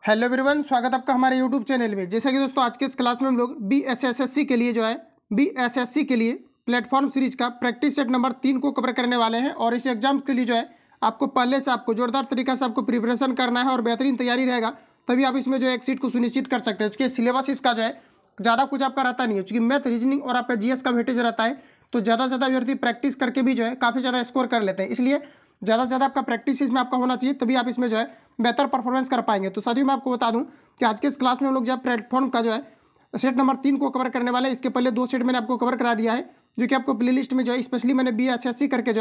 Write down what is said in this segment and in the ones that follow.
Hello everyone, स्वागत है आपका हमारे यूट्यूब चैनल में। जैसा कि दोस्तों आज के इस क्लास में हम लोग बीएसएससी के लिए बीएसएससी के लिए प्लेटफॉर्म सीरीज का प्रैक्टिस सेट नंबर 3 को कवर करने वाले हैं। और इस एग्जाम्स के लिए आपको पहले से आपको जोरदार तरीके से आपको प्रिपरेशन करना है और बेहतरीन तैयारी रहेगा, तभी आप इसमें एक सीट को सुनिश्चित कर सकते हैं। उसके सिलेबस इसका ज़्यादा कुछ आपका रहता नहीं है, क्योंकि मैथ, रीजनिंग और आपका जीएस का वेटेज रहता है, तो ज़्यादा से ज़्यादा अभ्यर्थी प्रैक्टिस करके भी काफ़ी ज़्यादा स्कोर कर लेते हैं। इसलिए ज़्यादा से ज़्यादा आपका प्रैक्टिस इसमें आपका होना चाहिए, तभी आप इसमें बेहतर परफॉर्मेंस कर पाएंगे। तो साथियों मैं आपको बता दूं कि आज के इस क्लास में हम लोग प्लेटफॉर्म का सेट नंबर 3 को कवर करने वाले हैं। इसके पहले 2 सेट मैंने आपको कवर करा दिया है, जो कि आपको प्लेलिस्ट में स्पेशली मैंने बीएसएससी करके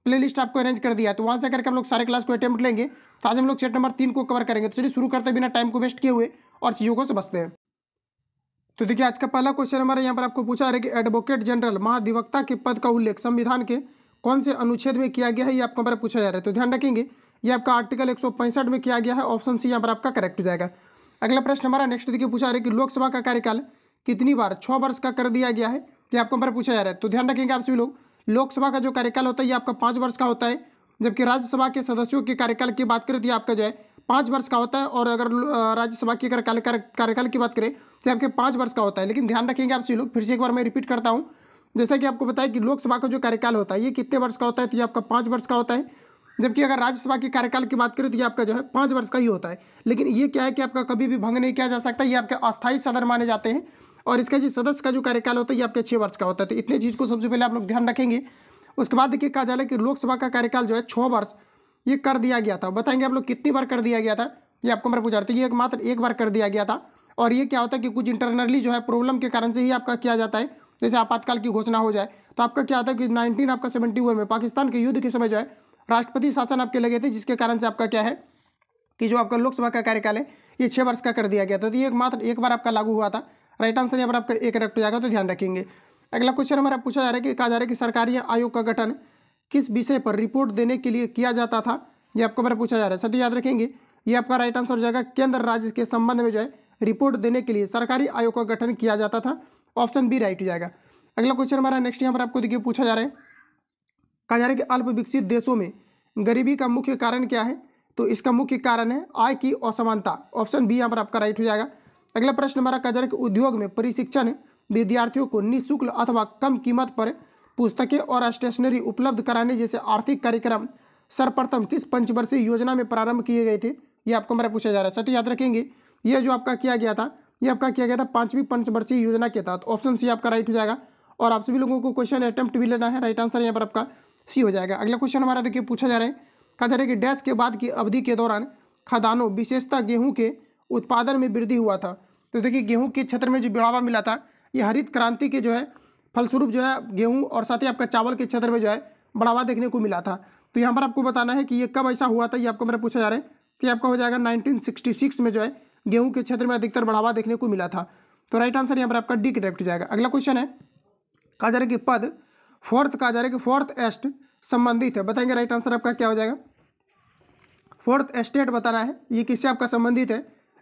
प्लेलिस्ट आपको अरेंज कर दिया है। तो वहाँ से करके हम लोग सारे क्लास को अटेम्प्ट लेंगे। तो आज हम लोग सेट नंबर 3 को कवर करेंगे। तो चलिए शुरू करते बिना टाइम को वेस्ट किए हुए और चीज़ों को समझते हैं। तो देखिए आज का पहला क्वेश्चन हमारे यहाँ पर आपको पूछा है कि एडवोकेट जनरल महाधिवक्ता के पद का उल्लेख संविधान के कौन से अनुच्छेद में किया गया है, ये आपको हमारा पूछा जा रहा है। तो ध्यान रखेंगे ये आपका आर्टिकल 165 में किया गया है। ऑप्शन सी यहाँ पर आपका करेक्ट हो जाएगा। अगला प्रश्न हमारा नेक्स्ट देखिए पूछा जा रहा है कि लोकसभा का कार्यकाल कितनी बार 6 वर्ष का कर दिया गया है, ये आपको हमारा पूछा जा रहा है। तो ध्यान रखेंगे आप सभी लोग, लोकसभा का जो कार्यकाल होता है ये आपका 5 वर्ष का होता है, जबकि राज्यसभा के सदस्यों के कार्यकाल की बात करें तो आपका 5 वर्ष का होता है। और अगर राज्यसभा के कार्यकाल की बात करें तो आपके 5 वर्ष का होता है। लेकिन ध्यान रखेंगे आप सभी लोग, फिर से एक बार मैं रिपीट करता हूँ, जैसा कि आपको बताया कि लोकसभा का जो कार्यकाल होता है ये कितने वर्ष का होता है, तो ये आपका 5 वर्ष का होता है। जबकि अगर राज्यसभा के कार्यकाल की बात करें तो ये आपका 5 वर्ष का ही होता है। लेकिन ये क्या है कि आपका कभी भी भंग नहीं किया जा सकता, ये आपके अस्थायी सदन माने जाते हैं। और इसका सदस्य का जो कार्यकाल होता है ये आपके 6 वर्ष का होता है। तो इतने चीज़ को सबसे पहले आप लोग ध्यान रखेंगे। उसके बाद देखिए कहा जा रहा है कि लोकसभा का कार्यकाल 6 वर्ष ये कर दिया गया था। बताएंगे आप लोग कितनी बार कर दिया गया था, ये आपको मेरे पूछा था। ये मात्र एक बार कर दिया गया था। और ये क्या होता है कि कुछ इंटरनली प्रॉब्लम के कारण से ही आपका किया जाता है। जैसे आपातकाल की घोषणा हो जाए तो आपका क्या होता है कि 1971 में पाकिस्तान के युद्ध के समय राष्ट्रपति शासन आपके लगे थे, जिसके कारण से आपका क्या है कि जो आपका लोकसभा का कार्यकाल है ये 6 वर्ष का कर दिया गया था। तो ये मात्र एक बार आपका लागू हुआ था। राइट आंसर यहाँ पर आपका एक करेक्ट हो जाएगा, तो ध्यान रखेंगे। अगला क्वेश्चन हमारा पूछा जा रहा है कि कहा जा रहा है कि सरकारी आयोग का गठन किस विषय पर रिपोर्ट देने के लिए किया जाता था, ये आपको हमारा पूछा जा रहा है। साथ ही याद रखेंगे ये आपका राइट आंसर हो जाएगा, केंद्र राज्य के संबंध में रिपोर्ट देने के लिए सरकारी आयोग का गठन किया जाता था। ऑप्शन बी राइट हो जाएगा। अगला क्वेश्चन हमारा नेक्स्ट यहाँ पर आपको देखिए पूछा जा रहा है, कहा जा रहा है कि अल्प विकसित देशों में गरीबी का मुख्य कारण क्या है, तो इसका मुख्य कारण है आय की असमानता। ऑप्शन बी यहाँ पर आपका राइट हो जाएगा। अगला प्रश्न हमारा कहा जा रहा है कि उद्योग में प्रशिक्षण विद्यार्थियों को निःशुल्क अथवा कम कीमत पर पुस्तकें और स्टेशनरी उपलब्ध कराने जैसे आर्थिक कार्यक्रम सर्वप्रथम किस पंचवर्षीय योजना में प्रारंभ किए गए थे, ये आपको हमारा पूछा जा रहा है। साथ ही याद रखेंगे ये जो आपका किया गया था ये आपका किया गया था 5वीं पंचवर्षीय योजना के तहत। ऑप्शन सी आपका राइट हो जाएगा। और आप सभी लोगों को क्वेश्चन अटेम्प्ट भी लेना है, राइट आंसर यहाँ पर आपका सी हो जाएगा। अगला क्वेश्चन हमारा देखिए पूछा जा रहा है, कहा जा रहा है कि डैश के बाद की अवधि के दौरान खदानों विशेषतः गेहूं के उत्पादन में वृद्धि हुआ था। तो देखिए गेहूं के क्षेत्र में जो बढ़ावा मिला था ये हरित क्रांति के फलस्वरूप गेहूं और साथ ही आपका चावल के क्षेत्र में बढ़ावा देखने को मिला था। तो यहाँ पर आपको बताना है कि ये कब ऐसा हुआ था, ये आपको मेरा पूछा जा रहा है। तो आपका हो जाएगा 1966 में गेहूं के क्षेत्र में अधिकतर बढ़ावा देखने को मिला था। तो राइट आंसर यहाँ पर आपका डी करेक्ट हो जाएगा। अगला क्वेश्चन है, कहा जा रहा है कि पद फोर्थ, कहा जा रहा है कि फोर्थ एस्ट संबंधित है। बताएंगे राइट आंसर आपका क्या हो जाएगा। फोर्थ एस्टेट बताना है ये किससे आपका संबंधित है,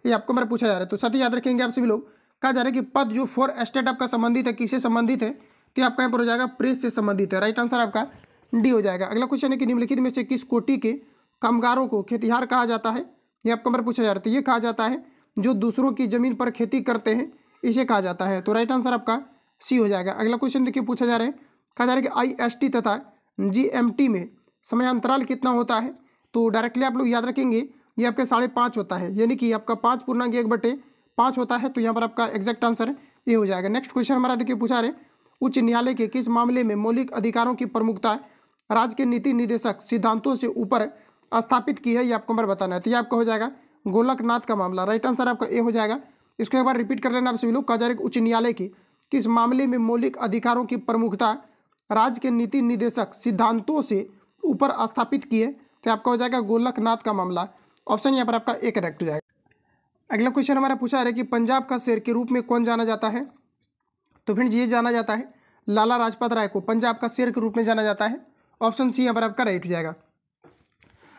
ये आपको मेरा पूछा जा रहा है। तो साथ ही याद रखेंगे आप सभी लोग, कहा जा रहा है कि पद जो फोर्थ एस्टेट आपका संबंधित है किससे संबंधित है, तो आपका यहाँ पर हो जाएगा प्रेस से संबंधित है। राइट आंसर आपका डी हो जाएगा। अगला क्वेश्चन है कि निम्नलिखित में से किस कोटि के कामगारों को खेतिहर कहा जाता है, ये आपको मेरा पूछा जा रहा है। तो ये कहा जाता है जो दूसरों की जमीन पर खेती करते हैं, इसे कहा जाता है। तो राइट आंसर आपका सी हो जाएगा। अगला क्वेश्चन देखिए पूछा जा रहा है, कहा जा रहा है कि IST तथा GMT में समयांतराल कितना होता है। तो डायरेक्टली आप लोग याद रखेंगे ये आपके 5.5 होता है, यानी कि आपका 5.1/5 होता है। तो यहाँ पर आपका एग्जैक्ट आंसर ये हो जाएगा। नेक्स्ट क्वेश्चन हमारा देखिए पूछा रहे, उच्च न्यायालय के किस मामले में मौलिक अधिकारों की प्रमुखता राज्य के नीति निर्देशक सिद्धांतों से ऊपर स्थापित की है, ये आपको बताना है। तो ये आपका हो जाएगा गोलकनाथ का मामला। राइट आंसर आपका ए हो जाएगा। इसको एक बार रिपीट कर लेना आप सभी लोग। कहा जा रहा है उच्च न्यायालय की किस मामले में मौलिक अधिकारों की प्रमुखता राज्य के नीति निर्देशक सिद्धांतों से ऊपर स्थापित की है, तो आपका हो जाएगा गोलकनाथ का मामला। ऑप्शन यहाँ पर आपका ए करेक्ट हो जाएगा। अगला क्वेश्चन हमारा पूछा है कि पंजाब का शेर के रूप में कौन जाना जाता है। तो फ्रेंड्स ये जाना जाता है लाला लाजपत राय को पंजाब का शेर के रूप में जाना जाता है। ऑप्शन सी यहाँ पर आपका राइट हो जाएगा।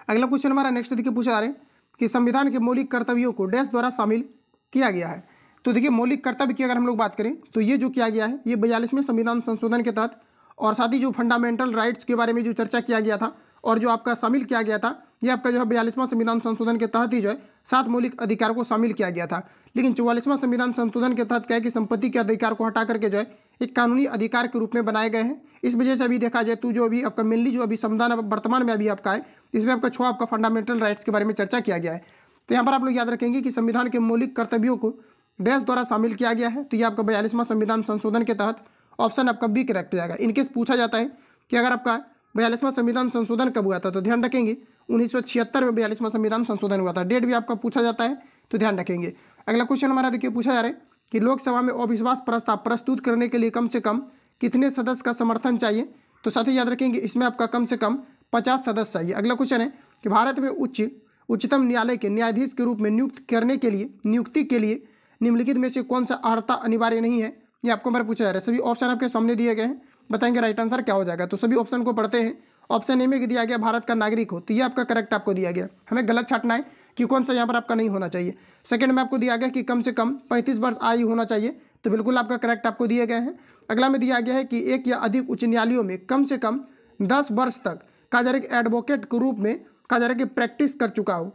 अगला क्वेश्चन हमारा नेक्स्ट देखिए पूछा जा रहा है कि संविधान के मौलिक कर्तव्यों को डैश द्वारा शामिल किया गया है। तो देखिए मौलिक कर्तव्य की अगर हम लोग बात करें तो ये जो किया गया है ये 42वें संविधान संशोधन के तहत, और साथ ही जो फंडामेंटल राइट्स के बारे में जो चर्चा किया गया था और जो आपका शामिल किया गया था ये आपका 42वां संविधान संशोधन के तहत ही 7 मौलिक अधिकार को शामिल किया गया था। लेकिन 44वां संविधान संशोधन के तहत क्या है कि संपत्ति के अधिकार को हटा करके जो है एक कानूनी अधिकार के रूप में बनाए गए हैं। इस वजह से अभी देखा जाए तो जो अभी आपका मेनली जो अभी संविधान वर्तमान में अभी आपका है, इसमें आपका 6 आपका फंडामेंटल राइट्स के बारे में चर्चा किया गया है। तो यहाँ पर आप लोग याद रखेंगे कि संविधान के मौलिक कर्तव्यों को डैश द्वारा शामिल किया गया है। तो ये आपका 42वां संविधान संशोधन के तहत ऑप्शन आपका बी करेक्ट हो जाएगा। इनकेस पूछा जाता है कि अगर आपका 42वां संविधान संशोधन कब हुआ था, तो ध्यान रखेंगे 1976 में 42वां संविधान संशोधन हुआ था। डेट भी आपका पूछा जाता है तो ध्यान रखेंगे। अगला क्वेश्चन हमारा देखिए पूछा जा रहा है कि लोकसभा में अविश्वास प्रस्ताव प्रस्तुत करने के लिए कम से कम कितने सदस्य का समर्थन चाहिए। तो साथ ही याद रखेंगे इसमें आपका कम से कम 50 सदस्य चाहिए। अगला क्वेश्चन है कि भारत में उच्चतम न्यायालय के न्यायाधीश के रूप में नियुक्ति के लिए निम्नलिखित में से कौन सा अर्हता अनिवार्य नहीं है, ये आपको हमारा पूछा जा रहा है। सभी ऑप्शन आपके सामने दिए गए हैं, बताएंगे राइट आंसर क्या हो जाएगा। तो सभी ऑप्शन को पढ़ते हैं। ऑप्शन ए में दिया गया भारत का नागरिक हो, तो ये आपका करेक्ट आपको दिया गया। हमें गलत छाटना है कि कौन सा यहाँ पर आपका नहीं होना चाहिए। सेकंड में आपको दिया गया कि कम से कम 35 वर्ष आयु होना चाहिए, तो बिल्कुल आपका करेक्ट आपको दिए गए हैं। अगला में दिया गया है कि एक या अधिक उच्च न्यायालयों में कम से कम 10 वर्ष तक कहा जा रहा है कि एडवोकेट के रूप में कहा जा रहा है कि प्रैक्टिस कर चुका हो।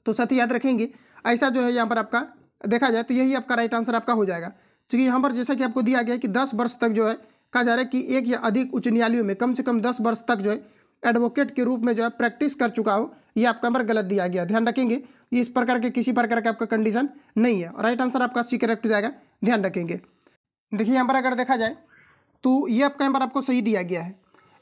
तो साथ ही याद रखेंगे ऐसा जो है यहाँ पर आपका देखा जाए तो यही आपका राइट आंसर आपका हो जाएगा। क्योंकि यहाँ पर जैसा कि आपको दिया गया है कि 10 वर्ष तक जो है कहा जा रहा है कि एक या अधिक उच्च न्यायालयों में कम से कम 10 वर्ष तक जो है एडवोकेट के रूप में जो है प्रैक्टिस कर चुका हो, ये आपका नंबर गलत दिया गया। ध्यान रखेंगे ये इस प्रकार के किसी प्रकार का आपका कंडीशन नहीं है। राइट आंसर आपका सी करेक्ट हो जाएगा, ध्यान रखेंगे। देखिए यहाँ पर अगर देखा जाए तो ये आपका यहाँ पर आपको सही दिया गया है,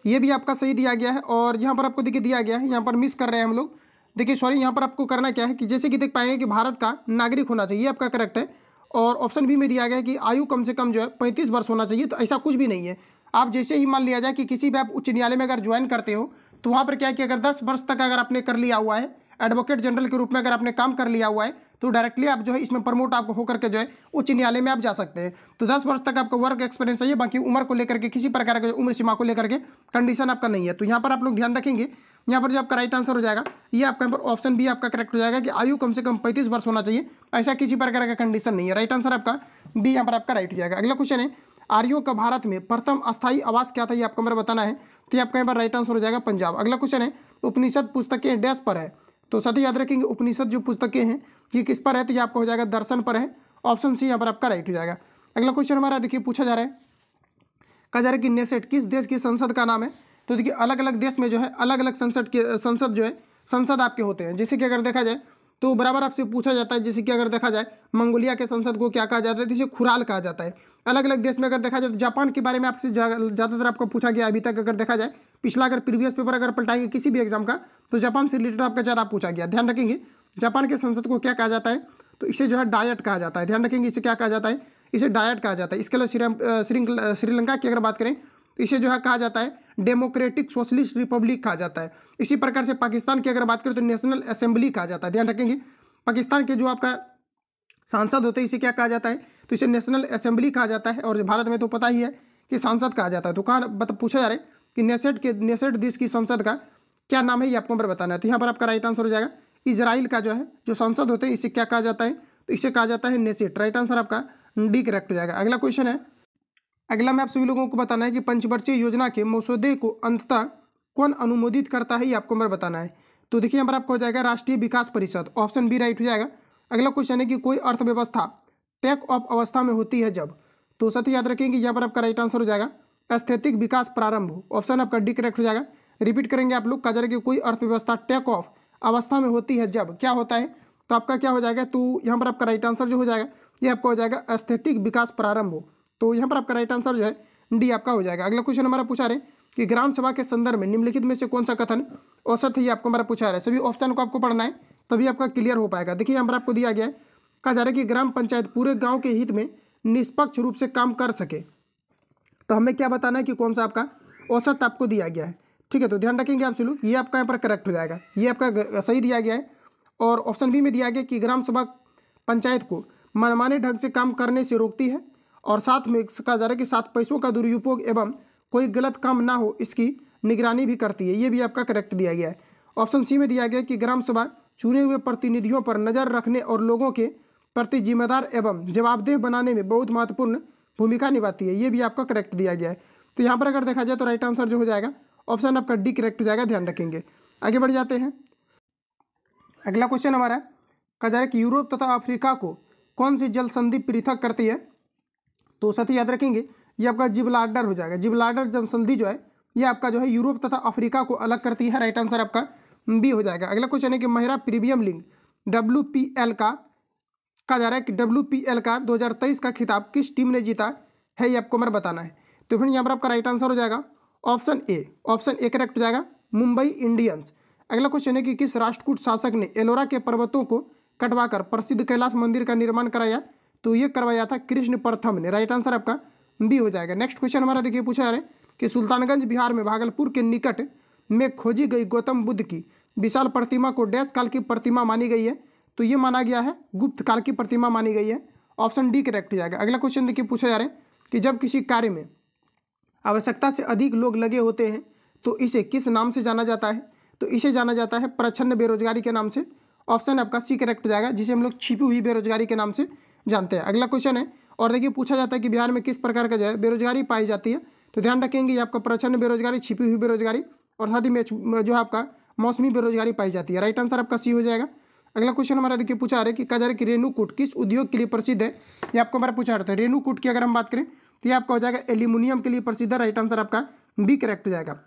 ये भी आपका सही दिया गया है। और यहाँ पर आपको देखिए दिया गया है, यहाँ पर मिस कर रहे हैं हम लोग। देखिए सॉरी, यहाँ पर आपको करना क्या है कि जैसे कि देख पाएंगे कि भारत का नागरिक होना चाहिए, आपका करेक्ट है। और ऑप्शन बी में दिया गया है कि आयु कम से कम जो है 35 वर्ष होना चाहिए, तो ऐसा कुछ भी नहीं है। आप जैसे ही मान लिया जाए कि किसी भी आप उच्च न्यायालय में अगर ज्वाइन करते हो तो वहाँ पर क्या है कि अगर 10 वर्ष तक अगर आपने कर लिया हुआ है एडवोकेट जनरल के रूप में अगर आपने काम कर लिया हुआ है तो डायरेक्टली आप जो है इसमें प्रमोट आपको होकर के जो है उच्च न्यायालय में आप जा सकते हैं। तो 10 वर्ष तक आपका वर्क एक्सपीरियंस चाहिए, बाकी उम्र को लेकर के किसी प्रकार के उम्र सीमा को लेकर के कंडीशन आपका नहीं है। तो यहाँ पर आप लोग ध्यान रखेंगे, यहाँ पर जो आपका राइट आंसर हो जाएगा ये आपका यहाँ पर ऑप्शन बी आपका करेक्ट हो जाएगा कि आयु कम से कम 35 वर्ष होना चाहिए, ऐसा किसी प्रकार का कंडीशन नहीं है। राइट आंसर आपका बी यहाँ पर आपका राइट हो जाएगा। अगला क्वेश्चन है आर्यों का भारत में प्रथम अस्थायी आवास क्या था, ये आपको मेरा बताना है। तो ये आपका यहाँ पर राइट आंसर हो जाएगा पंजाब। अगला क्वेश्चन है उपनिषद पुस्तकें डैश पर है, तो साथ ही याद रखेंगे उपनिषद जो पुस्तकें हैं ये किस पर है, तो ये आपका हो जाएगा दर्शन पर है। ऑप्शन सी यहाँ पर आपका राइट हो जाएगा। अगला क्वेश्चन हमारा देखिए पूछा जा रहा है, कहा जा रहा है कि नेसेट किस देश की संसद का नाम है। तो देखिए अलग अलग देश में जो है अलग अलग संसद जो है संसद आपके होते हैं। जैसे कि अगर देखा जाए तो बराबर आपसे पूछा जाता है, जैसे कि अगर देखा जाए मंगोलिया के संसद को क्या कहा जाता है, जिसे खुराल कहा जाता है। अलग अलग देश में अगर देखा जाए तो जापान के बारे में आपसे ज़्यादातर आपको पूछा गया अभी तक। अगर देखा जाए पिछला अगर प्रीवियस पेपर अगर पलटाएंगे किसी भी एग्जाम का तो जापान से रिलेटेड आपका ज़्यादा पूछा गया। ध्यान रखेंगे जापान के संसद को क्या कहा जाता है, तो इसे जो है डायट कहा जाता है। ध्यान रखेंगे इसे क्या कहा जाता है, इसे डायट कहा जाता है। इसके अलावा श्रीलंका की अगर बात करें तो इसे जो है कहा जाता है डेमोक्रेटिक सोशलिस्ट रिपब्लिक कहा जाता है। इसी प्रकार से पाकिस्तान की अगर बात करें तो नेशनल असेंबली कहा जाता है। ध्यान रखेंगे पाकिस्तान के जो आपका सांसद होते हैं इसे क्या कहा जाता है, तो इसे नेशनल असेंबली कहा जाता है। और भारत में तो पता ही है कि सांसद कहा जाता है। तो कहाँ पूछा जा रहा है कि नेसेट देश की संसद का क्या नाम है, ये आपको पर बताना है। तो यहाँ पर आपका राइट आंसर हो जाएगा इजराइल का जो है जो संसद होते हैं इसे क्या कहा जाता है, तो इसे कहा जाता है नेसेट। राइट आंसर आपका डी करेक्ट हो जाएगा। अगला क्वेश्चन है, अगला में आप सभी लोगों को बताना है कि पंचवर्षीय योजना के मसौदे को अंततः कौन अनुमोदित करता है, ये आपको मेरे बताना है। तो देखिए यहाँ पर आपको हो जाएगा राष्ट्रीय विकास परिषद। ऑप्शन बी राइट हो जाएगा। अगला क्वेश्चन है कि कोई अर्थव्यवस्था टेक ऑफ अवस्था में होती है जब, तो साथ ही याद रखेंगे यहाँ पर आपका राइट आंसर हो जाएगा स्थैतिक विकास प्रारंभ हो। ऑप्शन आपका डी करेक्ट हो जाएगा। रिपीट करेंगे आप लोग, कहा जा रहा है कि कोई अर्थव्यवस्था टेक ऑफ अवस्था में होती है जब क्या होता है, तो आपका क्या हो जाएगा, तो यहाँ पर आपका राइट आंसर जो हो जाएगा ये आपका हो जाएगा स्थैतिक विकास प्रारंभ हो। तो यहाँ पर आपका राइट आंसर जो है डी आपका हो जाएगा। अगला क्वेश्चन हमारा पूछा रहे कि ग्राम सभा के संदर्भ में निम्नलिखित में से कौन सा कथन औसत है, आपको हमारा पूछा रहा है। सभी ऑप्शन को आपको पढ़ना है तभी आपका क्लियर हो पाएगा। देखिए यहाँ पर आपको दिया गया है, कहा जा रहा है कि ग्राम पंचायत पूरे गांव के हित में निष्पक्ष रूप से काम कर सके। तो हमें क्या बताना है कि कौन सा आपका औसत आपको दिया गया है। ठीक है, तो ध्यान रखेंगे आप चलो, ये आपका यहाँ पर करेक्ट हो जाएगा, ये आपका सही दिया गया है। और ऑप्शन बी में दिया गया कि ग्राम सभा पंचायत को मनमाने ढंग से काम करने से रोकती है और साथ में कहा जा रहा है कि साथ पैसों का दुरुपयोग एवं कोई गलत काम ना हो इसकी निगरानी भी करती है। ये भी आपका करेक्ट दिया गया है। ऑप्शन सी में दिया गया कि ग्राम सभा चुने हुए प्रतिनिधियों पर नजर रखने और लोगों के प्रति जिम्मेदार एवं जवाबदेह बनाने में बहुत महत्वपूर्ण भूमिका निभाती है। ये भी आपका करेक्ट दिया गया है। तो यहाँ पर अगर देखा जाए तो राइट आंसर जो हो जाएगा ऑप्शन आपका डी करेक्ट हो जाएगा। ध्यान रखेंगे। आगे बढ़ जाते हैं। अगला क्वेश्चन हमारा कहा जा रहा है कि यूरोप तथा अफ्रीका को कौन सी जल संधि पृथक करती है? तो साथी याद रखेंगे ये आपका जिब्राल्टर हो जाएगा। जिब्राल्टर जल संधि जो है ये आपका जो है यूरोप तथा अफ्रीका को अलग करती है। राइट आंसर आपका बी हो जाएगा। अगला क्वेश्चन है कि महिला प्रीमियम लीग WPL का कहा जा रहा है कि WPL का 2023 का खिताब किस टीम ने जीता है, ये आपको हमारा बताना है। तो फ्रेंड यहाँ पर आपका राइट आंसर हो जाएगा ऑप्शन ए करेक्ट हो जाएगा, मुंबई इंडियंस। अगला क्वेश्चन है कि किस राष्ट्रकूट शासक ने एलोरा के पर्वतों को कटवाकर प्रसिद्ध कैलाश मंदिर का निर्माण कराया? तो ये करवाया था कृष्ण प्रथम ने। राइट आंसर आपका बी हो जाएगा। नेक्स्ट क्वेश्चन हमारा देखिए पूछा जा रहा है कि सुल्तानगंज बिहार में भागलपुर के निकट में खोजी गई गौतम बुद्ध की विशाल प्रतिमा को डैश काल की प्रतिमा मानी गई है? तो ये माना गया है गुप्त काल की प्रतिमा मानी गई है। ऑप्शन डी करेक्ट हो जाएगा। अगला क्वेश्चन देखिए पूछा जा रहा है कि जब किसी कार्य में आवश्यकता से अधिक लोग लगे होते हैं तो इसे किस नाम से जाना जाता है? तो इसे जाना जाता है प्रच्छन्न बेरोजगारी के नाम से। ऑप्शन आपका सी करेक्ट हो जाएगा, जिसे हम लोग छिपी हुई बेरोजगारी के नाम से जानते हैं। अगला क्वेश्चन है और देखिए पूछा जाता है कि बिहार में किस प्रकार का जो है बेरोजगारी पाई जाती है? तो ध्यान रखेंगे ये आपका प्रच्छन्न बेरोजगारी, छिपी हुई बेरोजगारी और साथ ही में जो है आपका मौसमी बेरोजगारी पाई जाती है। राइट आंसर आपका सी हो जाएगा। अगला क्वेश्चन हमारा देखिए पूछा आ रहा है कि कहा जा रहा है कि रेणुकूट किस उद्योग के लिए प्रसिद्ध है? ये आपको हमारा पूछा रहता है। रेणुकूट की अगर हम बात करें तो ये आपका हो जाएगा एल्यूमिनियम के लिए प्रसिद्ध है। राइट आंसर आपका बी करेक्ट हो जाएगा।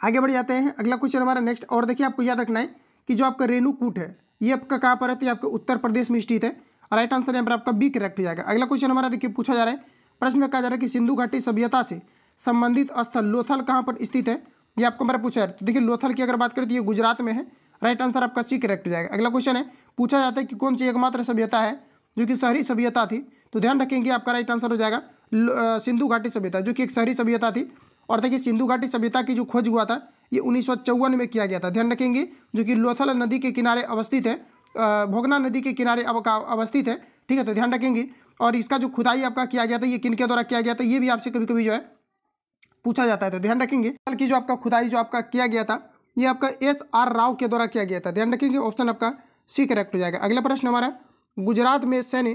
आगे बढ़ जाते हैं। अगला क्वेश्चन हमारा नेक्स्ट और देखिए आपको याद रखना है कि जो आपका रेणुकूट है ये आपका कहाँ पर है? तो ये आपका उत्तर प्रदेश में स्थित है। राइट आंसर यहाँ पर आपका बी करेक्ट हो जाएगा। अगला क्वेश्चन हमारा देखिए पूछा जा रहा है, प्रश्न में कहा जा रहा है कि सिंधु घाटी सभ्यता से संबंधित स्थल लोथल कहाँ पर स्थित है? ये आपको हमारा पूछा है। तो देखिए लोथल की अगर बात करें तो ये गुजरात में है। राइट आंसर आपका सी करेक्ट हो जाएगा। अगला क्वेश्चन है पूछा जाता है कि कौन सी एकमात्र सभ्यता है जो कि शहरी सभ्यता थी? तो ध्यान रखेंगे आपका राइट आंसर हो जाएगा सिंधु घाटी सभ्यता, जो कि एक शहरी सभ्यता थी। और देखिए सिंधु घाटी सभ्यता की जो खोज हुआ था ये 1954 में किया गया था। ध्यान रखेंगे जो कि लोथल नदी के किनारे अवस्थित है, भोगना नदी के किनारे अवस्थित है। ठीक है, तो ध्यान रखेंगे। और इसका जो खुदाई आपका किया गया था ये किनके द्वारा किया गया था, ये भी आपसे कभी कभी जो है पूछा जाता है। तो ध्यान रखेंगे कि जो आपका खुदाई जो आपका किया गया था ये आपका SR राव के द्वारा किया गया था। ध्यान रखेंगे ऑप्शन आपका सी करेक्ट हो जाएगा। अगला प्रश्न हमारा, गुजरात में कहा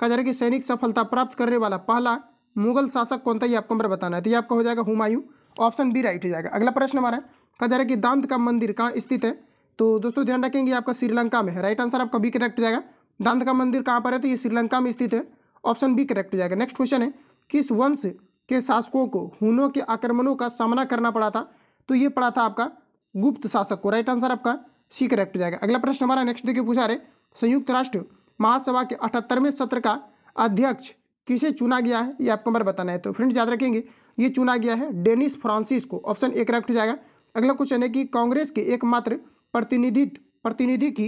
जा रहा है कि सैनिक सफलता प्राप्त करने वाला पहला मुगल शासक कौन था? ये आपको हमारा बताना है। तो ये आपका हो जाएगा हुमायूं। ऑप्शन बी राइट हो जाएगा। अगला प्रश्न हमारा कहा जा रहा है कि दांत का मंदिर कहाँ स्थित है? तो दोस्तों ध्यान रखेंगे आपका श्रीलंका में है। राइट आंसर आपका बी करेक्ट हो जाएगा। दांत का मंदिर कहाँ पर है? तो ये श्रीलंका में स्थित है। ऑप्शन बी करेक्ट हो जाएगा। नेक्स्ट क्वेश्चन है, किस वंश के शासकों को हुनों के आक्रमणों का सामना करना पड़ा था? तो ये पड़ा था आपका गुप्त शासक को। राइट आंसर आपका सी करेक्ट हो जाएगा। अगला प्रश्न हमारा नेक्स्ट देखिए पूछा रहे, संयुक्त राष्ट्र महासभा के 78वें सत्र का अध्यक्ष किसे चुना गया है? ये आपको हमारा बताना है। तो फ्रेंड्स याद रखेंगे ये चुना गया है डेनिस फ्रांसिस को। ऑप्शन ए करेक्ट हो जाएगा। अगला क्वेश्चन है कि कांग्रेस के एकमात्र प्रतिनिधि की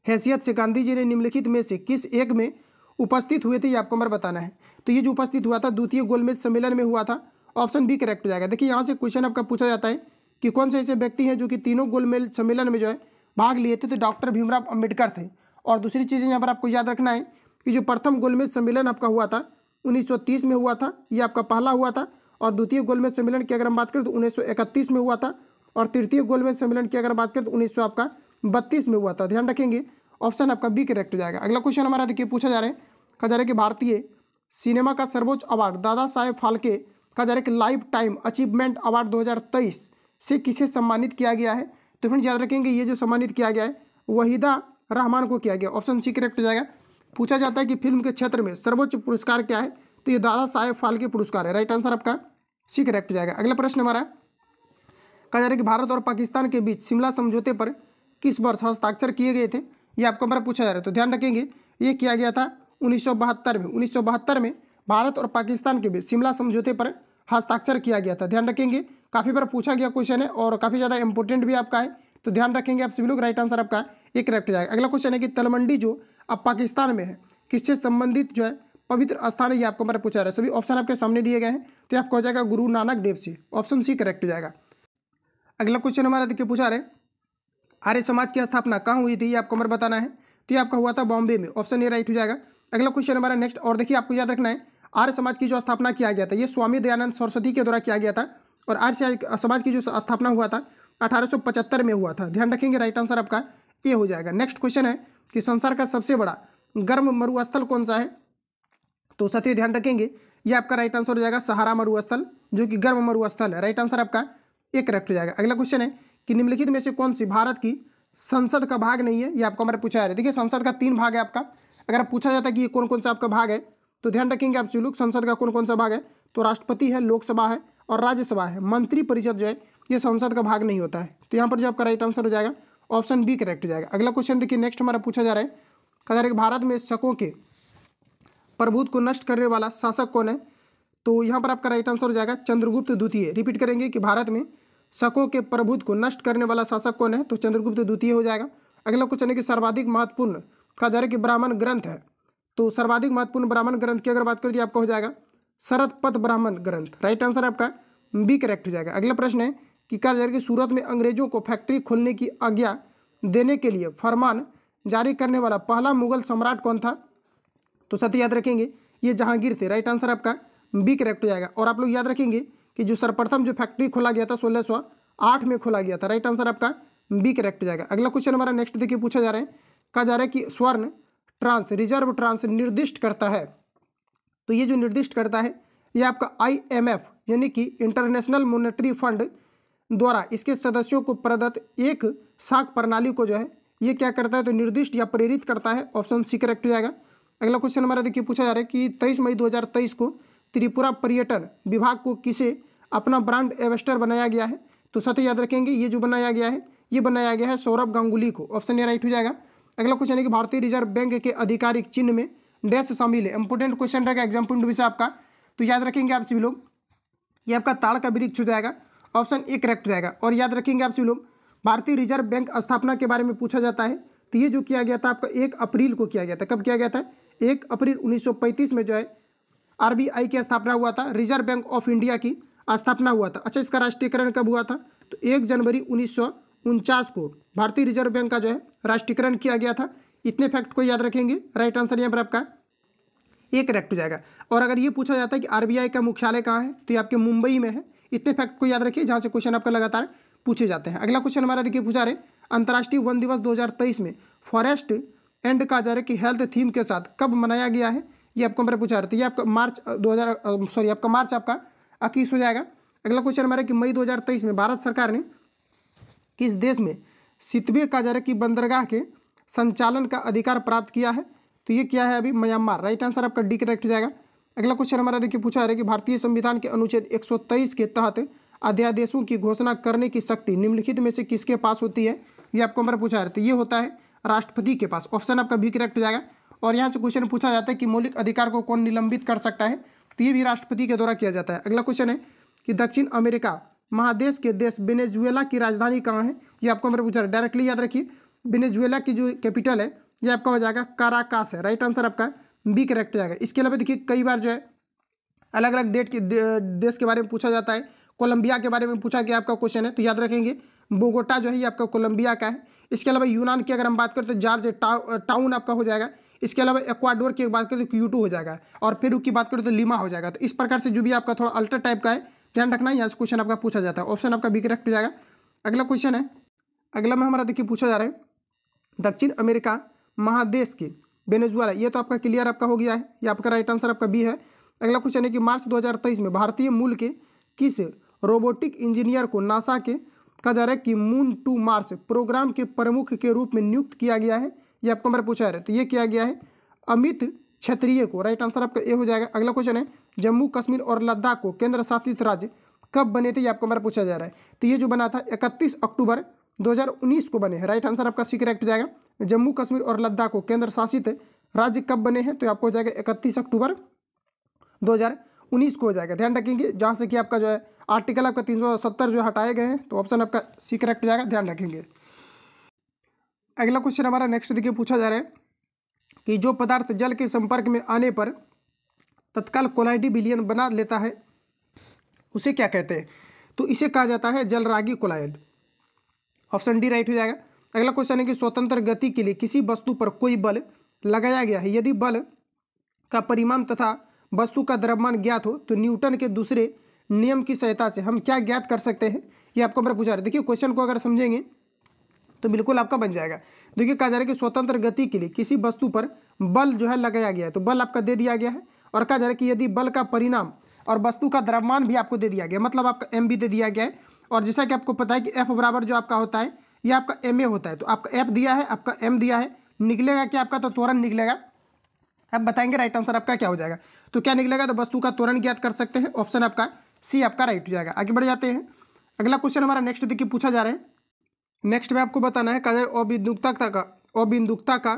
हैसियत से गांधी जी ने निम्नलिखित में से किस एक में उपस्थित हुए थे? ये आपको हमारा बताना है। तो ये जो उपस्थित हुआ था द्वितीय गोलमेज सम्मेलन में हुआ था। ऑप्शन बी करेक्ट हो जाएगा। देखिए यहाँ से क्वेश्चन आपका पूछा जाता है कि कौन से ऐसे व्यक्ति हैं जो कि तीनों गोलमेज सम्मेलन में जो है भाग लिए थे? तो डॉक्टर भीमराव अम्बेडकर थे। और दूसरी चीज़ यहाँ पर आपको याद रखना है कि जो प्रथम गोलमेज सम्मेलन आपका हुआ था 1930 में हुआ था, ये आपका पहला हुआ था। और द्वितीय गोलमेज सम्मेलन की अगर हम बात करें तो 1931 में हुआ था। और तृतीय गोलमेज सम्मेलन की अगर बात करें तो 1932 में हुआ था। ध्यान रखेंगे ऑप्शन आपका बी करेक्ट हो जाएगा। अगला क्वेश्चन हमारा देखिए पूछा जा रहा है, कहा जा रहा है कि भारतीय सिनेमा का सर्वोच्च अवार्ड दादा साहेब फाल्के कहा जा रहा है कि लाइफ टाइम अचीवमेंट अवार्ड 2023 से किसे सम्मानित किया गया है? तो फ्रेंड्स याद रखेंगे ये जो सम्मानित किया गया है वहीदा रहमान को किया गया। ऑप्शन सी करेक्ट हो जाएगा। पूछा जाता है कि फिल्म के क्षेत्र में सर्वोच्च पुरस्कार क्या है? तो ये दादा साहेब फाल्के पुरस्कार है। राइट आंसर आपका सी करेक्ट हो जाएगा। अगला प्रश्न हमारा कहा जा रहा है कि भारत और पाकिस्तान के बीच शिमला समझौते पर किस वर्ष हस्ताक्षर किए गए थे? ये आपको हमारा पूछा जा रहा है। तो ध्यान रखेंगे ये किया गया था 1972 में। 1972 में भारत और पाकिस्तान के बीच शिमला समझौते पर हस्ताक्षर किया गया था। ध्यान रखेंगे काफ़ी बार पूछा गया क्वेश्चन है और काफ़ी ज़्यादा इंपॉर्टेंट भी आपका है। तो ध्यान रखेंगे आप सभी लोग। राइट आंसर आपका एक करेक्ट हो जाएगा। अगला क्वेश्चन है कि तलमंडी जो अब पाकिस्तान में है किससे संबंधित जो है पवित्र स्थान है? ये आपको हमारा पूछा जा रहा है। सभी ऑप्शन आपके सामने दिए गए हैं। तो आपको हो जाएगा गुरु नानक देव से। ऑप्शन सी करेक्ट हो जाएगा। अगला क्वेश्चन हमारा देखिए पूछा रहे, आर्य समाज की स्थापना कहाँ हुई थी? ये आपको हमारा बताना है। तो ये आपका हुआ था बॉम्बे में। ऑप्शन ए राइट हो जाएगा। अगला क्वेश्चन हमारा नेक्स्ट और देखिए आपको याद रखना है, आर्य समाज की जो स्थापना किया गया था ये स्वामी दयानंद सरस्वती के द्वारा किया गया था। और आर्य समाज की जो स्थापना हुआ था 1875 में हुआ था। ध्यान रखेंगे राइट आंसर आपका ए हो जाएगा। नेक्स्ट क्वेश्चन है कि संसार का सबसे बड़ा गर्म मरुस्थल कौन सा है? तो साथियों ध्यान रखेंगे ये आपका राइट आंसर हो जाएगा सहारा मरुस्थल, जो कि गर्म मरुस्थल है। राइट आंसर आपका एक करेक्ट हो जाएगा। अगला क्वेश्चन है कि निम्नलिखित में से कौन सी भारत की संसद का भाग नहीं है, ये आपको हमारे पूछा जा रहा है। देखिए संसद का 3 भाग है आपका। अगर आप पूछा जाता है कि ये कौन कौन सा आपका भाग है तो ध्यान रखेंगे आप लोग, संसद का कौन कौन सा भाग है तो राष्ट्रपति है, लोकसभा है और राज्यसभा है। मंत्री परिषद जो है ये संसद का भाग नहीं होता है। तो यहाँ पर जो आपका राइट आंसर हो जाएगा ऑप्शन बी करेक्ट हो जाएगा। अगला क्वेश्चन देखिए नेक्स्ट हमारा पूछा जा रहा है, कहा जा रहा है कि भारत में शकों के प्रभुत्व को नष्ट करने वाला शासक कौन है। तो यहाँ पर आपका राइट आंसर हो जाएगा चंद्रगुप्त द्वितीय। रिपीट करेंगे कि भारत में शकों के प्रभुत्व को नष्ट करने वाला शासक कौन है तो चंद्रगुप्त द्वितीय हो जाएगा। अगला क्वेश्चन है कि सर्वाधिक महत्वपूर्ण कहा जा रहा है कि ब्राह्मण ग्रंथ है। तो सर्वाधिक महत्वपूर्ण ब्राह्मण ग्रंथ की अगर बात करें तो आपका हो जाएगा शरद पथ ब्राह्मण ग्रंथ। राइट आंसर आपका बी करेक्ट हो जाएगा। अगला प्रश्न है कि कहा जा रहा है कि सूरत में अंग्रेजों को फैक्ट्री खोलने की आज्ञा देने के लिए फरमान जारी करने वाला पहला मुगल सम्राट कौन था। तो सत्य याद रखेंगे ये जहांगीर थे। राइट आंसर आपका बी करेक्ट हो जाएगा। और आप लोग याद रखेंगे कि जो सर्वप्रथम जो फैक्ट्री खोला गया था 1608 में खोला गया था। राइट आंसर आपका बी करेक्ट हो जाएगा। अगला क्वेश्चन हमारा नेक्स्ट देखिए पूछा जा रहा है, कहा जा रहा है कि स्वर्ण ट्रांस रिजर्व ट्रांस निर्दिष्ट करता है। तो ये जो निर्दिष्ट करता है ये आपका IMF यानी कि इंटरनेशनल मॉनेटरी फंड द्वारा इसके सदस्यों को प्रदत्त एक साख प्रणाली को जो है ये क्या करता है तो निर्दिष्ट या प्रेरित करता है। ऑप्शन सी करेक्ट हो जाएगा। अगला क्वेश्चन हमारा देखिए पूछा जा रहा है कि 23 मई 2023 को त्रिपुरा पर्यटन विभाग को किसे अपना ब्रांड एम्बेसडर बनाया गया है। तो सत्य याद रखेंगे ये जो बनाया गया है ये बनाया गया है सौरभ गांगुली को। ऑप्शन ए राइट हो जाएगा। अगला क्वेश्चन है कि भारतीय रिजर्व बैंक के आधिकारिक चिन्ह में डैश शामिल है। इंपोर्टेंट क्वेश्चन रहेगा एग्जाम पॉइंट विषय आपका। तो याद रखेंगे आप सभी लोग ये आपका ताड़ का वृक्ष हो जाएगा। ऑप्शन ए करेक्ट हो जाएगा। और याद रखेंगे आप सभी लोग भारतीय रिजर्व बैंक स्थापना के बारे में पूछा जाता है तो ये जो किया गया था आपका 1 अप्रैल को किया गया था। कब किया गया था 1 अप्रैल 1935 में जो है RBI की स्थापना हुआ था, रिजर्व बैंक ऑफ इंडिया की स्थापना हुआ था। अच्छा इसका राष्ट्रीयकरण कब हुआ था तो 1 जनवरी 1949 को भारतीय रिजर्व बैंक का जो है राष्ट्रीयकरण किया गया था। इतने फैक्ट को याद रखेंगे। राइट आंसर यहाँ पर आपका ए करेक्ट हो जाएगा। और अगर ये पूछा जाता है कि RBI का मुख्यालय कहाँ है तो ये आपके मुंबई में है। इतने फैक्ट को याद रखिए जहाँ से क्वेश्चन आपका लगातार पूछे जाते हैं। अगला क्वेश्चन हमारा देखिए पूछा रहे अंतर्राष्ट्रीय वन दिवस 2023 में फॉरेस्ट एंड कहा जा रहा है कि हेल्थ थीम के साथ कब मनाया गया है। ये आपको हमारे पूछा रहे थे ये आपका मार्च आपका 21 हो जाएगा। अगला क्वेश्चन हमारा कि मई 2023 में भारत सरकार ने किस देश में सितवे कहा जा रहा है कि बंदरगाह के संचालन का अधिकार प्राप्त किया है। तो ये क्या है अभी म्यांमार। राइट आंसर आपका डी करेक्ट हो जाएगा। अगला क्वेश्चन हमारा देखिए पूछा जा रहा है कि भारतीय संविधान के अनुच्छेद 123 के तहत अध्यादेशों की घोषणा करने की शक्ति निम्नलिखित में से किसके पास होती है। ये आपको हमारा पूछा जा रहा है तो ये होता है राष्ट्रपति के पास। ऑप्शन आपका बी करेक्ट हो जाएगा। और यहाँ से क्वेश्चन पूछा जाता है कि मौलिक अधिकार को कौन निलंबित कर सकता है तो ये भी राष्ट्रपति के द्वारा किया जाता है। अगला क्वेश्चन है कि दक्षिण अमेरिका महादेश के देश वेनेजुएला की राजधानी कहाँ है। ये आपको हमारे पूछा डायरेक्टली याद रखिए वेनेजुएला की जो कैपिटल है ये आपका हो जाएगा काराकास है। राइट आंसर आपका बी करेक्ट हो जाएगा। इसके अलावा देखिए कई बार जो है अलग अलग देश के बारे में पूछा जाता है। कोलंबिया के बारे में पूछा गया आपका क्वेश्चन है तो याद रखेंगे बोगोटा जो है ये आपका कोलंबिया का है। इसके अलावा यूनान की अगर हम बात करें तो जॉर्ज टाउन आपका हो जाएगा। इसके अलावा इक्वाडोर की बात करें तो क्यूटो हो जाएगा और पेरू की बात करें तो लीमा हो जाएगा। तो इस प्रकार से जो भी आपका थोड़ा अल्टर टाइप का है ध्यान रखना है, यहाँ से क्वेश्चन आपका पूछा जाता है। ऑप्शन आपका बी करेक्ट हो जाएगा। अगला क्वेश्चन है अगला में हमारा देखिए पूछा जा रहा है दक्षिण अमेरिका महादेश की वेनेजुएला। ये तो आपका क्लियर आपका हो गया है, ये आपका राइट आंसर आपका बी है। अगला क्वेश्चन है कि मार्च 2023 में भारतीय मूल के किस रोबोटिक इंजीनियर को नासा के कहा जा रहा है कि मून टू मार्स प्रोग्राम के प्रमुख के रूप में नियुक्त किया गया है। ये आपको हमारा पूछा है तो ये किया गया है अमित क्षत्रिय को। राइट आंसर आपका ए हो जाएगा। अगला क्वेश्चन है जम्मू कश्मीर और लद्दाख को केंद्र शासित राज्य कब बने थे। ये आपको हमारा पूछा जा रहा है तो ये जो बना था 31 अक्टूबर 2019 को बने हैं। राइट आंसर आपका सी करेक्ट हो जाएगा। जम्मू कश्मीर और लद्दाख को केंद्र शासित राज्य कब बने हैं तो आपको हो जाएगा 31 अक्टूबर 2019 को हो जाएगा। ध्यान रखेंगे जहाँ से कि आपका जो है आर्टिकल आपका 370 जो हटाए गए हैं तो ऑप्शन आपका सी करेक्ट हो जाएगा। ध्यान रखेंगे। अगला क्वेश्चन हमारा नेक्स्ट देखिए पूछा जा रहा है कि जो पदार्थ जल के संपर्क में आने पर तत्काल कोलाइडी विलयन बना लेता है उसे क्या कहते हैं। तो इसे कहा जाता है जलरागी कोलाइड। ऑप्शन डी राइट हो जाएगा। अगला क्वेश्चन है कि स्वतंत्र गति के लिए किसी वस्तु पर कोई बल लगाया गया है, यदि बल का परिमाण तथा वस्तु का द्रव्यमान ज्ञात हो तो न्यूटन के दूसरे नियम की सहायता से हम क्या ज्ञात कर सकते हैं। ये आपको हमारा पूछा रहा है। देखिए क्वेश्चन को अगर समझेंगे तो बिल्कुल आपका बन जाएगा। देखिए कहा जा रहा है कि स्वतंत्र गति के लिए किसी वस्तु पर बल जो है लगाया गया है तो बल आपका दे दिया गया है। और कहा जा रहा है कि यदि बल का परिणाम और वस्तु का द्रव्यमान भी आपको दे दिया गया, मतलब आपका एम भी दे दिया गया है। और जैसा कि आपको पता है कि एफ बराबर जो आपका होता है ये आपका ma होता है। तो आपका f दिया है, आपका m दिया है, निकलेगा क्या आपका, तो त्वरण निकलेगा। अब बताएंगे राइट आंसर आपका क्या हो जाएगा। तो क्या निकलेगा, तो वस्तु का त्वरण ज्ञात कर सकते हैं, ऑप्शन आपका सी आपका राइट हो जाएगा। आगे बढ़ जाते हैं, अगला क्वेश्चन हमारा नेक्स्ट देखिए पूछा जा रहा है। नेक्स्ट में आपको बताना है अबिंदुकता का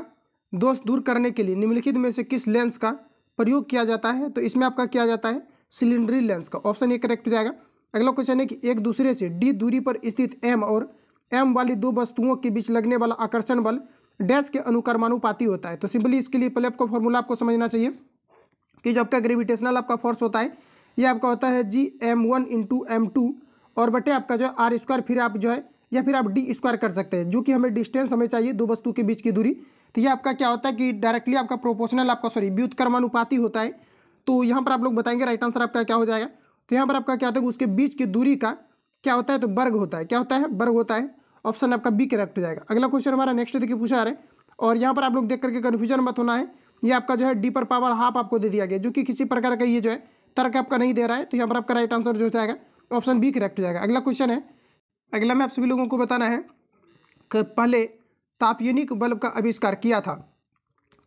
दोष दूर करने के लिए निम्नलिखित में से किस लेंस का प्रयोग किया जाता है। तो इसमें आपका किया जाता है सिलेंडरी लेंस का, ऑप्शन ए करेक्ट हो जाएगा। अगला क्वेश्चन है कि एक दूसरे से डी दूरी पर स्थित एम और एम वाली दो वस्तुओं के बीच लगने वाला आकर्षण बल डैश के अनुक्रमानुपाती होता है। तो सिंपली इसके लिए पहले आपको फॉर्मूला आपको समझना चाहिए कि जो आपका ग्रेविटेशनल आपका फोर्स होता है ये आपका होता है Gm1 इंटू M2 और बटे आपका जो है आर स्क्वायर, फिर आप जो है या फिर आप डी स्क्वायर कर सकते हैं, जो कि हमें डिस्टेंस हमें चाहिए दो वस्तु के बीच की दूरी। तो ये आपका क्या होता है कि डायरेक्टली आपका प्रोपोर्शनल आपका व्युत्क्रमानुपाती होता है। तो यहाँ पर आप लोग बताएंगे राइट आंसर आपका क्या हो जाएगा। तो यहाँ पर आपका क्या होता है कि उसके बीच की दूरी का क्या होता है, तो वर्ग होता है। क्या होता है, वर्ग होता है। ऑप्शन आपका बी करेक्ट हो जाएगा। अगला क्वेश्चन हमारा नेक्स्ट देखिए पूछा जा रहा है, और यहाँ पर आप लोग देख करके कन्फ्यूजन मत होना है। ये आपका जो है डी पर पावर हाफ आपको दे दिया गया, जो कि किसी प्रकार का ये जो है तर्क आपका नहीं दे रहा है। तो यहाँ पर आपका राइट आंसर जो हो जाएगा ऑप्शन बी करेक्ट हो जाएगा। अगला क्वेश्चन है, अगला में आप सभी लोगों को बताना है कि पहले तापयनिक बल्ब का आविष्कार किया था।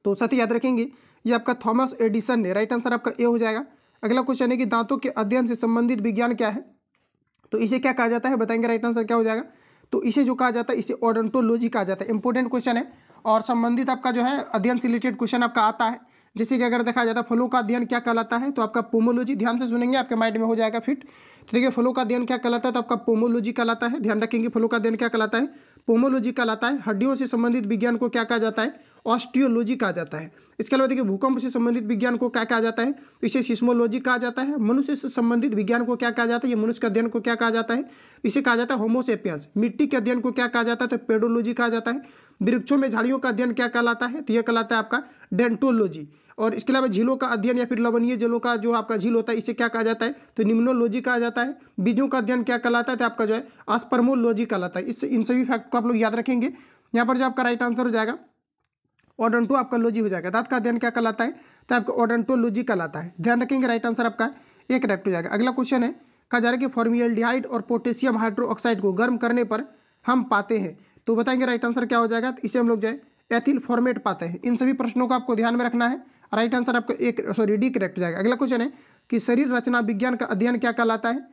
तो साथ ही याद रखेंगे ये आपका थॉमस एडिसन ने, राइट आंसर आपका ए हो जाएगा। अगला क्वेश्चन है कि दांतों के अध्ययन से संबंधित विज्ञान क्या है। तो इसे क्या कहा जाता है, बताएंगे राइट आंसर क्या हो जाएगा। तो इसे जो कहा जाता है इसे ओडोंटोलॉजी कहा जाता है। इंपॉर्टेंट क्वेश्चन है और संबंधित आपका जो है अध्ययन से रिलेटेड क्वेश्चन आपका आता है। जैसे कि अगर देखा जाता है फलों का अध्ययन क्या कहलाता है, तो आपका पोमोलॉजी, ध्यान से सुनेंगे आपके माइंड में हो जाएगा फिट। तो देखिए फलों का अध्ययन क्या कहलाता है, तो आपका पोमोलॉजी कहलाता है। ध्यान रखेंगे फलों का अध्ययन क्या कहलाता है, पोमोलॉजी कहलाता है। हड्डियों से संबंधित विज्ञान को क्या कहा जाता है, ऑस्टियोलॉजी कहा जाता है। इसके अलावा देखिए भूकंप से संबंधित विज्ञान को क्या कहा जाता है, इसे सिस्मोलॉजी कहा जाता है। मनुष्य से संबंधित विज्ञान को क्या कहा जाता है, ये मनुष्य के अध्ययन को क्या कहा जाता है, इसे कहा जाता है होमोसेपियंस। मिट्टी के अध्ययन को क्या कहा जाता है, तो पेडोलॉजी कहा जाता है। वृक्षों में झाड़ियों का अध्ययन क्या कहलाता है, तो यह कहलाता है आपका डेंटोलॉजी। और इसके अलावा झीलों का अध्ययन या फिर लवणीय जलों का जो आपका झील होता है इसे क्या कहा जाता है, तो निम्नोलॉजी कहा जाता है। बीजों का अध्ययन क्या कहलाता है, तो आपका जो है आस्पर्मोलॉजी कहलाता है। इससे इन सभी फैक्ट को आप लोग याद रखेंगे। यहाँ पर जो आपका राइट आंसर हो जाएगा ओडोंटो आपका लॉजी हो जाएगा। दांत का अध्ययन क्या कहलाता है, तो आपका ओडोंटोलॉजी कहलाता है। ध्यान रखेंगे राइट आंसर आपका एक करेक्ट हो जाएगा। अगला क्वेश्चन है, कहा जा रहा है कि फॉर्मियल्डिहाइड और पोटेशियम हाइड्रोक्साइड को गर्म करने पर हम पाते हैं। तो बताएंगे राइट आंसर क्या हो जाएगा, तो इसे हम लोग जो है एथिल फॉर्मेट पाते हैं। इन सभी प्रश्नों को आपको ध्यान में रखना है। राइट आंसर आपका डी करेक्ट हो जाएगा। अगला क्वेश्चन है कि शरीर रचना विज्ञान का अध्ययन क्या कहलाता है।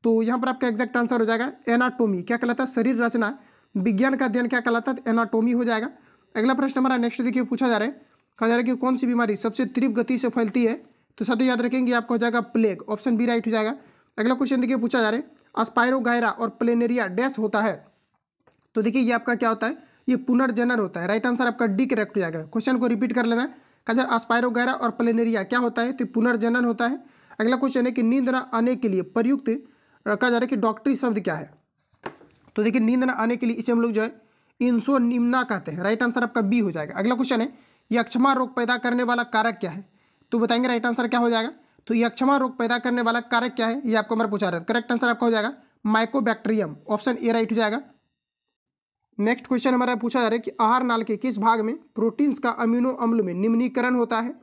तो यहाँ पर आपका एग्जैक्ट आंसर हो जाएगा एनाटोमी। क्या कहलाता है, शरीर रचना विज्ञान का अध्ययन क्या कहलाता है, एनाटोमी हो जाएगा। अगला प्रश्न हमारा नेक्स्ट देखिए पूछा जा रहा है, कहा जा रहा है कि कौन सी बीमारी सबसे तीव्र गति से फैलती है। तो साथ ही याद रखेंगे आपका हो जाएगा प्लेग, ऑप्शन बी राइट हो जाएगा। अगला क्वेश्चन देखिए पूछा जा रहा है, अस्पायरोगायरा और प्लेनेरिया डैश होता है। तो देखिए ये आपका क्या होता है, ये पुनर्जनन होता है। राइट आंसर आपका डी करेक्ट हो जाएगा। क्वेश्चन को रिपीट कर लेना, कहा जा रहा है अस्पायरोगायरा और प्लेनेरिया क्या होता है, तो पुनर्जनन होता है। अगला क्वेश्चन है कि नींद न आने के लिए प्रयुक्त, कहा जा रहा है कि डॉक्टरी शब्द क्या है। तो देखिए नींद न आने के लिए इसे हम लोग जो है इंसोनिम्ना कहते हैं। राइट आंसर आपका बी हो जाएगा। अगला क्वेश्चन है, यह अक्षमा रोग पैदा करने वाला कारक क्या है। तो बताएंगे राइट आंसर क्या हो जाएगा। तो यह अक्षमा रोग पैदा करने वाला कारक क्या है, ये आपको हमारा पूछा रहा है। करेक्ट आंसर आपका हो जाएगा माइकोबैक्टीरियम, ऑप्शन ए राइट हो जाएगा। नेक्स्ट क्वेश्चन हमारा पूछा जा रहा है कि आहार नाल के किस भाग में प्रोटीन्स का अमीनो अम्ल में निम्नीकरण होता है।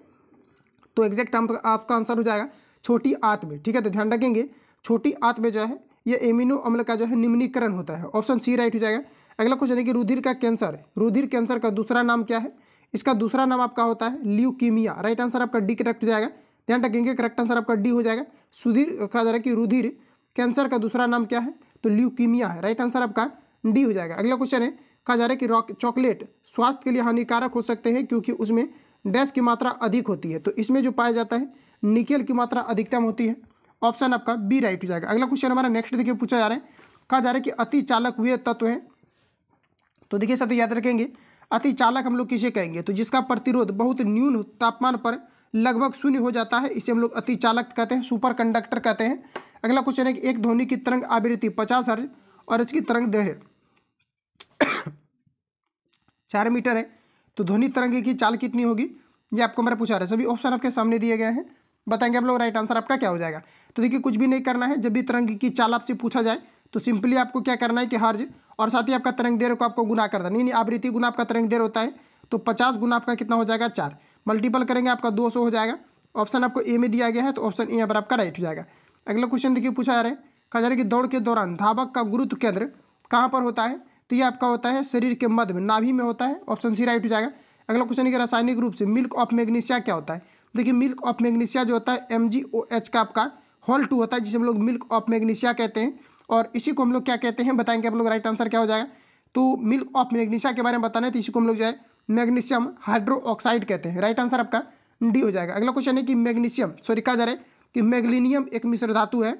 तो एग्जैक्ट आपका आंसर हो जाएगा छोटी आंत में। ठीक है, तो ध्यान रखेंगे छोटी आंत में जो है ये एमिनो अम्ल का जो है निम्नीकरण होता है, ऑप्शन सी राइट हो जाएगा। अगला क्वेश्चन है कि रुधिर का कैंसर, रुधिर कैंसर का दूसरा नाम क्या है। इसका दूसरा नाम आपका होता है ल्यूकीमिया। राइट आंसर आपका डी करेक्ट हो जाएगा। ध्यान रखेंगे करेक्ट आंसर आपका डी हो जाएगा। सुधीर कहा जा रहा है कि रुधिर कैंसर का दूसरा नाम क्या है, तो ल्यूकीमिया है। राइट आंसर आपका डी हो जाएगा। अगला क्वेश्चन है, कहा जा रहा है कि चॉकलेट स्वास्थ्य के लिए हानिकारक हो सकते हैं क्योंकि उसमें डैश की मात्रा अधिक होती है। तो इसमें जो पाया जाता है निकेल की मात्रा अधिकतम होती है, ऑप्शन आपका बी राइट हो जाएगा। अगला क्वेश्चन हमारा नेक्स्ट देखिए पूछा जा रहा है, कहा जा रहा है कि अति चालक वे तत्व है। तो देखिए साथ याद रखेंगे अति चालक हम लोग किसे कहेंगे, तो जिसका प्रतिरोध बहुत न्यून तापमान पर लगभग शून्य हो जाता है, इसे हम लोग अति चालक कहते हैं, सुपर कंडक्टर कहते हैं। अगला क्वेश्चन है कि एक ध्वनि की तरंग आवृत्ति 50 हर्ट्ज और इसकी तरंग दैर्घ्य 4 मीटर है, तो ध्वनि तरंग की चाल कितनी होगी, ये आपको मेरा पूछा रहा है। सभी ऑप्शन आपके सामने दिए गए हैं, बताएंगे आप लोग राइट आंसर आपका क्या हो जाएगा। तो देखिए कुछ भी नहीं करना है, जब भी तरंग की चाल आपसे पूछा जाए तो सिंपली आपको क्या करना है कि हर्ज और साथ ही आपका तरंग दैर्घ्य को आपको गुना कर देना। नहीं आवृत्ति गुना आपका तरंग दैर्घ्य होता है, तो 50 गुना आपका कितना हो जाएगा 4, मल्टीपल करेंगे आपका 200 हो जाएगा। ऑप्शन आपको ए में दिया गया है, तो ऑप्शन ए यहाँ पर आपका राइट हो जाएगा। अगला क्वेश्चन देखिए पूछा जा रहा है, कहा जा रहा है कि दौड़ के दौरान धावक का गुरुत्व केंद्र कहाँ पर होता है। तो ये आपका होता है शरीर के मध्य में, नाभि में होता है। ऑप्शन सी राइट हो जाएगा। अगला क्वेश्चन है कि रासायनिक रूप से मिल्क ऑफ मैग्नीशिया क्या होता है। देखिए मिल्क ऑफ मैग्नीशिया जो होता है MgOH का आपका होल 2 होता है, जिसे हम लोग मिल्क ऑफ मैग्नीशिया कहते हैं। और इसी को हम लोग क्या कहते हैं बताएंगे आप लोग। राइट आंसर क्या हो जाएगा। तो मिल्क ऑफ मैग्नीशिया के बारे में बताना है तो इसी को हम लोग जो है मैग्नीशियम हाइड्रोक्साइड कहते हैं। राइट आंसर आपका डी हो जाएगा। अगला क्वेश्चन है कि मैग्नीशियम सॉरी कहा जा रहा है कि मैग्नीशियम एक मिश्र धातु है।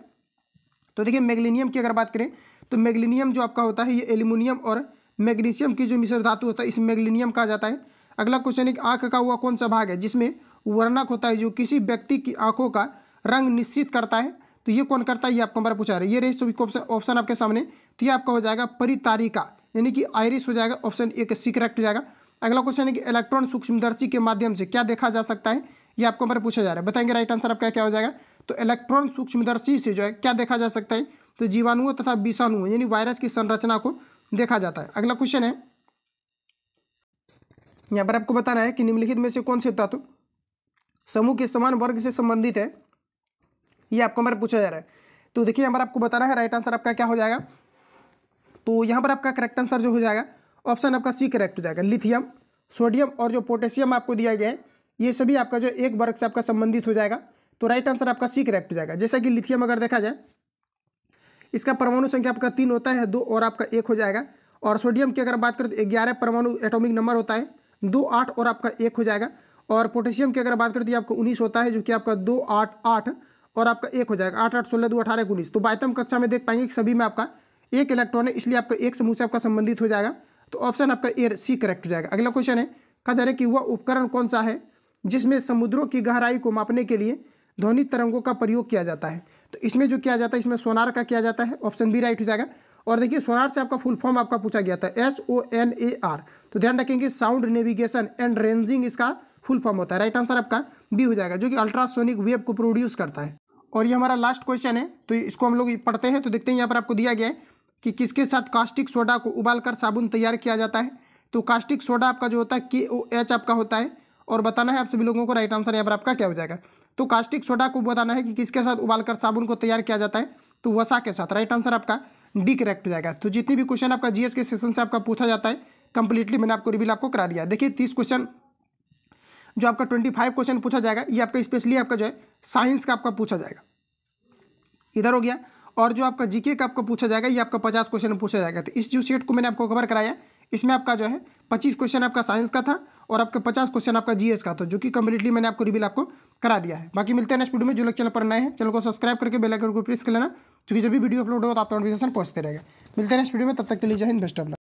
तो देखिए मैग्नीशियम की अगर बात करें तो मैग्नीशियम जो आपका होता है ये एल्यूमिनियम और मैग्नीशियम की जो मिश्र धातु होता है इस मैग्नीशियम कहा जाता है। अगला क्वेश्चन है कि आंख का हुआ कौन सा भाग है जिसमें वर्णक होता है जो किसी व्यक्ति की आंखों का रंग निश्चित करता है। तो ये कौन करता है, ये आपको हमारा पूछा रहा है। ये रही ऑप्शन आपके सामने। तो ये आपका हो जाएगा परितारिका यानी कि आइरिस हो जाएगा। ऑप्शन ए सी करेक्ट हो जाएगा। अगला क्वेश्चन है कि इलेक्ट्रॉन सूक्ष्मदर्शी के माध्यम से क्या देखा जा सकता है, ये आपको हमारा पूछा जा रहा है। बताएंगे राइट आंसर आपका क्या हो जाएगा। तो इलेक्ट्रॉन सूक्ष्मदर्शी से जो है क्या देखा जा सकता है, तो जीवाणुओं तथा विषाणुओं यानी वायरस की संरचना को देखा जाता है। अगला क्वेश्चन है यहाँ पर आपको बताना है कि निम्नलिखित में से कौन से तत्व समूह के समान वर्ग से संबंधित है, ये आपको हमारा पूछा जा रहा है। तो देखिए यहाँ पर आपको बताना है राइट आंसर आपका क्या हो जाएगा। तो यहाँ पर आपका करेक्ट आंसर जो हो जाएगा ऑप्शन आपका सी करेक्ट हो जाएगा। लिथियम, सोडियम और जो पोटेशियम आपको दिया गया है ये सभी आपका जो एक वर्ग से आपका संबंधित हो जाएगा। तो राइट आंसर आपका सी करेक्ट हो जाएगा। जैसा कि लिथियम अगर देखा जाए इसका परमाणु संख्या आपका 3 होता है, 2 और आपका 1 हो जाएगा। और सोडियम की अगर बात करें तो 11 परमाणु एटॉमिक नंबर होता है, 2, 8 और आपका 1 हो जाएगा। और पोटेशियम की अगर बात करें तो आपका 19 होता है जो कि आपका 2, 8, 8 और आपका 1 हो जाएगा। 8, 8, 16, 2, 18, 19। तो बायतम कक्षा में देख पाएंगे कि सभी में आपका एक इलेक्ट्रॉन है, इसलिए आपका एक समूह से आपका संबंधित हो जाएगा। तो ऑप्शन आपका ए सी करेक्ट हो जाएगा। अगला क्वेश्चन है कहा जा रहा है कि वह उपकरण कौन सा है जिसमें समुद्रों की गहराई को मापने के लिए ध्वनि तरंगों का प्रयोग किया जाता है। तो इसमें जो किया जाता है इसमें सोनार का किया जाता है। ऑप्शन बी राइट हो जाएगा। और देखिए सोनार से आपका फुल फॉर्म आपका पूछा गया था SONAR। तो ध्यान रखेंगे साउंड नेविगेशन एंड रेंजिंग इसका फुल फॉर्म होता है। राइट आंसर आपका बी हो जाएगा जो कि अल्ट्रासोनिक वेव को प्रोड्यूस करता है। और ये हमारा लास्ट क्वेश्चन है तो इसको हम लोग पढ़ते हैं। तो देखते हैं यहाँ पर आपको दिया गया है कि किसके साथ कास्टिक सोडा को उबालकर साबुन तैयार किया जाता है। तो कास्टिक सोडा आपका जो होता है KOH आपका होता है। और बताना है आप सभी लोगों को राइट आंसर यहाँ पर आपका क्या हो जाएगा। तो कास्टिक सोडा को बताना है कि किसके साथ उबालकर साबुन को तैयार किया जाता है, तो वसा के साथ। राइट आंसर आपका डी करेक्ट हो जाएगा। तो जितनी भी क्वेश्चन आपका जीएस के सेशन से आपका पूछा जाता है कंप्लीटली मैंने आपको रिवील आपको करा दिया। देखिए 30 क्वेश्चन जो आपका 25 क्वेश्चन पूछा जाएगा ये आपका स्पेशली आपका जो है साइंस का आपका पूछा जाएगा, इधर हो गया। और जो आपका जीके का आपका पूछा जाएगा ये आपका 50 क्वेश्चन पूछा जाएगा। तो इस जो सेट को मैंने आपको कवर कराया इसमें आपका जो है 25 क्वेश्चन आपका साइंस का था और आपका 50 क्वेश्चन आपका जीएस का था, जो कि कंप्लीटली मैंने आपको रिवील आपको करा दिया है। बाकी मिलते हैं नेक्स्ट वीडियो में। जो लोग चैनल पर नए हैं चैनल को सब्सक्राइब करके बेल आइकन को प्रेस कर लेना, क्योंकि जब भी वीडियो अपलोड होगा तो आपका नोटिफिकेशन पहुंचते रहेगा। मिलते हैं नेक्स्ट वीडियो में, तब तक के लिए जय हिंद, बेस्ट ऑफ लक।